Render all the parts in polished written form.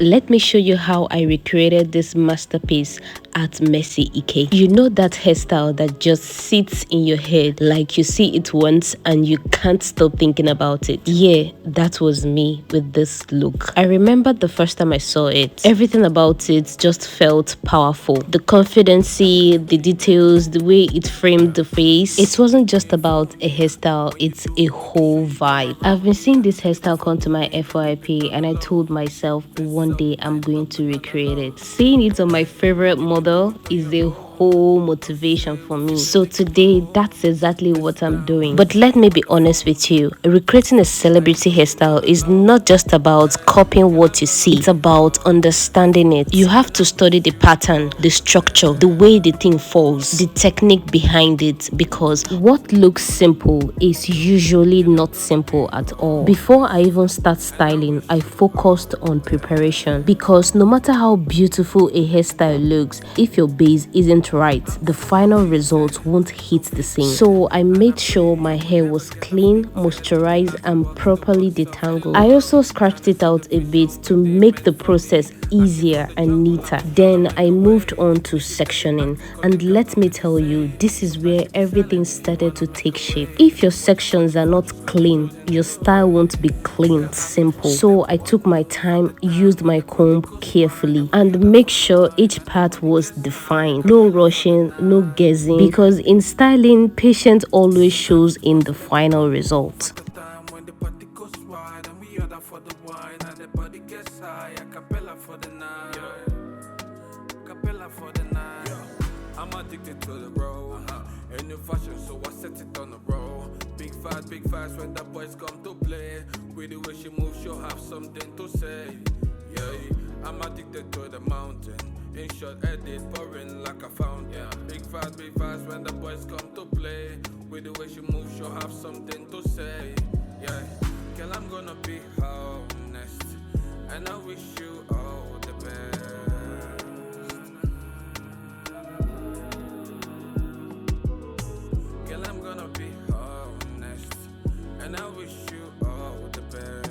Let me show you how I recreated this masterpiece at Mercy Ike. You know that hairstyle that just sits in your head like you see it once and you can't stop thinking about it? Yeah, that was me with this look. I remember the first time I saw it. Everything about it just felt powerful. The confidence, the details, the way it framed the face. It wasn't just about a hairstyle, it's a whole vibe. I've been seeing this hairstyle come to my FYP and I told myself one day I'm going to recreate it. Seeing it on my favorite model is a whole motivation for me. So today, that's exactly what I'm doing. But let me be honest with you, recreating a celebrity hairstyle is not just about copying what you see, it's about understanding it. You have to study the pattern, the structure, the way the thing falls, the technique behind it, because what looks simple is usually not simple at all. Before I even start styling, I focused on preparation, because no matter how beautiful a hairstyle looks, if your base isn't right, the final result won't hit the same. So I made sure my hair was clean, moisturized, and properly detangled. I also scratched it out a bit to make the process easier and neater. Then I moved on to sectioning, and let me tell you, this is where everything started to take shape. If your sections are not clean, your style won't be clean, simple. So I took my time, used my comb carefully, and make sure each part was defined. No rushing, no guessing, because in styling, patience always shows in the final result. I'm addicted to the road, and new fashion, so I set it on the road. Big fast when the boys come to play. With the way she moves, she'll have something to say. Yeah, I'm addicted to the mountain. In short, edit pouring like a fountain. Big fast when the boys come to play. With the way she moves, she'll have something to say. Yeah, girl, I'm gonna be honest, and I wish you all the best. Girl, I'm gonna be honest, and I wish you all the best.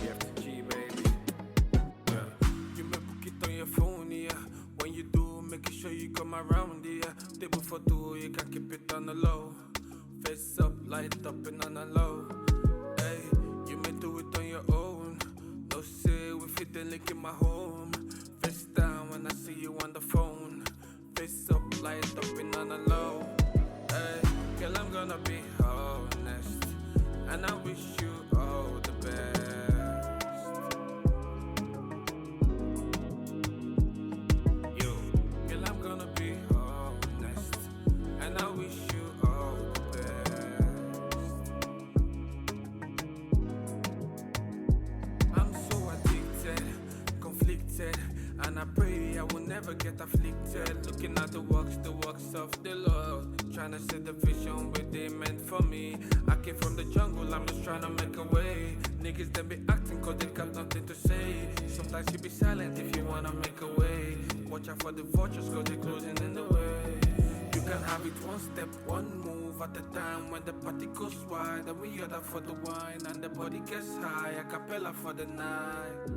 FTG, baby. Yeah. You may book it on your phone, yeah. When you do, make sure you come around, yeah. Table for two, you can keep it on the low. Face up, light up, and on the low. Hey, you may do it on your own. No say, we fit the link in my home. Face down when I see you on the phone. Face up, light up, and on the low. Hey, girl, I'm gonna be honest, and I wish you all the best. Girl, I'm gonna be honest, and I wish you all the best. I'm so addicted, conflicted, and I pray I will never get afflicted. Looking at the works of the Lord, trying to set the vision where they meant for me. I came from the jungle, I'm just trying to make a way. Niggas they be acting cause they got nothing to say. Sometimes you be silent if you wanna make a way. Watch out for the vultures cause they're closing in the way. You can have it one step, one move at a time. When the party goes wide and we order for the wine, and the body gets high, a cappella for the night.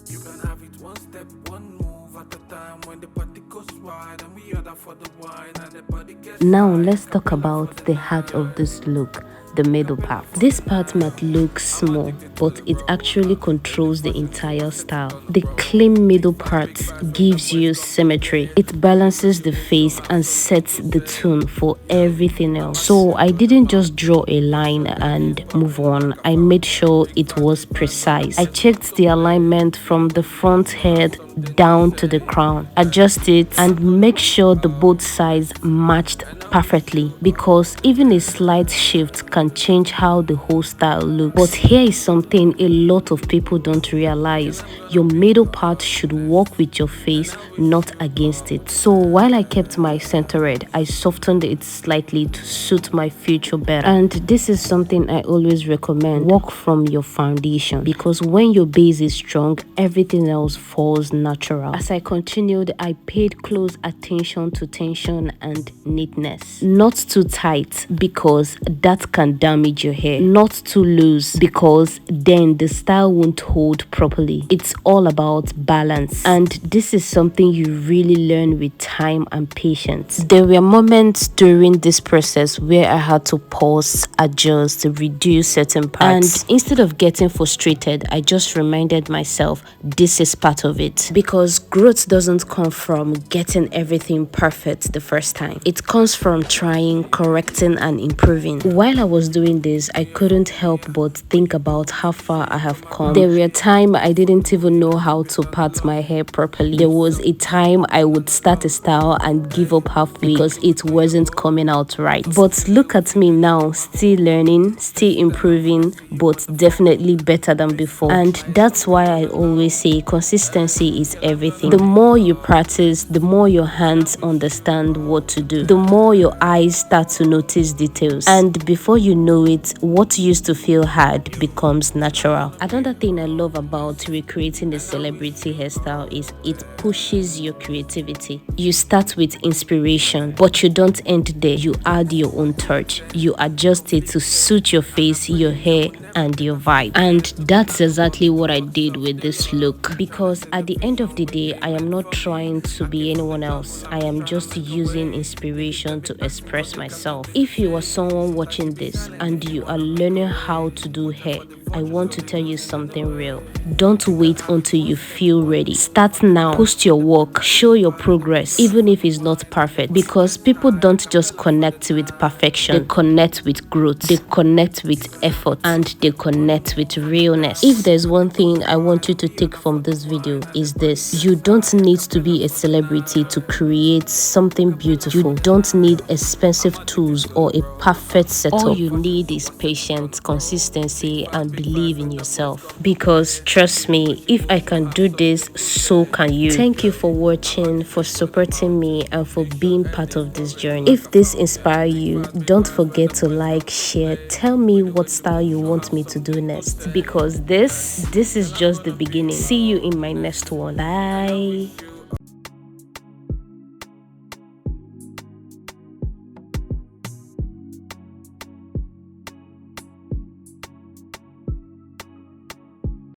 You can have it one step, one move have at the time when the party goes wide and we order for the wine and the body gets Now right. let's talk about the heart of this look, the middle part. This part might look small, but it actually controls the entire style. The clean middle part gives you symmetry. It balances the face and sets the tone for everything else. So I didn't just draw a line and move on. I made sure it was precise. I checked the alignment from the front head down to the crown, adjust it and make sure the both sides matched perfectly, because even a slight shift can change how the whole style looks. But here is something a lot of people don't realize: your middle part should work with your face, not against it. So while I kept my center red, I softened it slightly to suit my future better. And this is something I always recommend: work from your foundation, because when your base is strong, everything else falls natural. As I continued, I paid close attention to tension and neatness. Not too tight, because that can damage your hair. Not too loose, because then the style won't hold properly. It's all about balance, and this is something you really learn with time and patience. There were moments during this process where I had to pause, adjust, reduce certain parts, and instead of getting frustrated, I just reminded myself this is part of it, because growth doesn't come from getting everything perfect the first time. It comes from trying, correcting and improving. While I was doing this, I couldn't help but think about how far I have come. There were times I didn't even know how to part my hair properly. There was a time I would start a style and give up halfway because it wasn't coming out right. But look at me now, still learning, still improving, but definitely better than before. And that's why I always say consistency is everything. The more you practice, the more your hands understand what to do, the more your eyes start to notice details, and before you know it, what used to feel hard becomes natural. Another thing I love about recreating a celebrity hairstyle is it pushes your creativity. You start with inspiration, but you don't end there. You add your own touch. You adjust it to suit your face, your hair and your vibe. And that's exactly what I did with this look, because at the end of the day, I am not trying to be anyone else. I am just using inspiration to express myself. If you are someone watching this and you are learning how to do hair, I want to tell you something real. Don't wait until you feel ready. Start now. Post your work. Show your progress, even if it's not perfect, because people don't just connect with perfection. They connect with growth. They connect with effort, and they connect with realness. If there's one thing I want you to take from this video, is this: you don't need to be a celebrity to create something beautiful. You don't need expensive tools or a perfect setup. All you need is patience, consistency and believe in yourself, because trust me, if I can do this, so can you. Thank you for watching, for supporting me and for being part of this journey. If this inspires you, don't forget to like, share, tell me what style you want me to do next, because this is just the beginning. See you in my next one. Bye.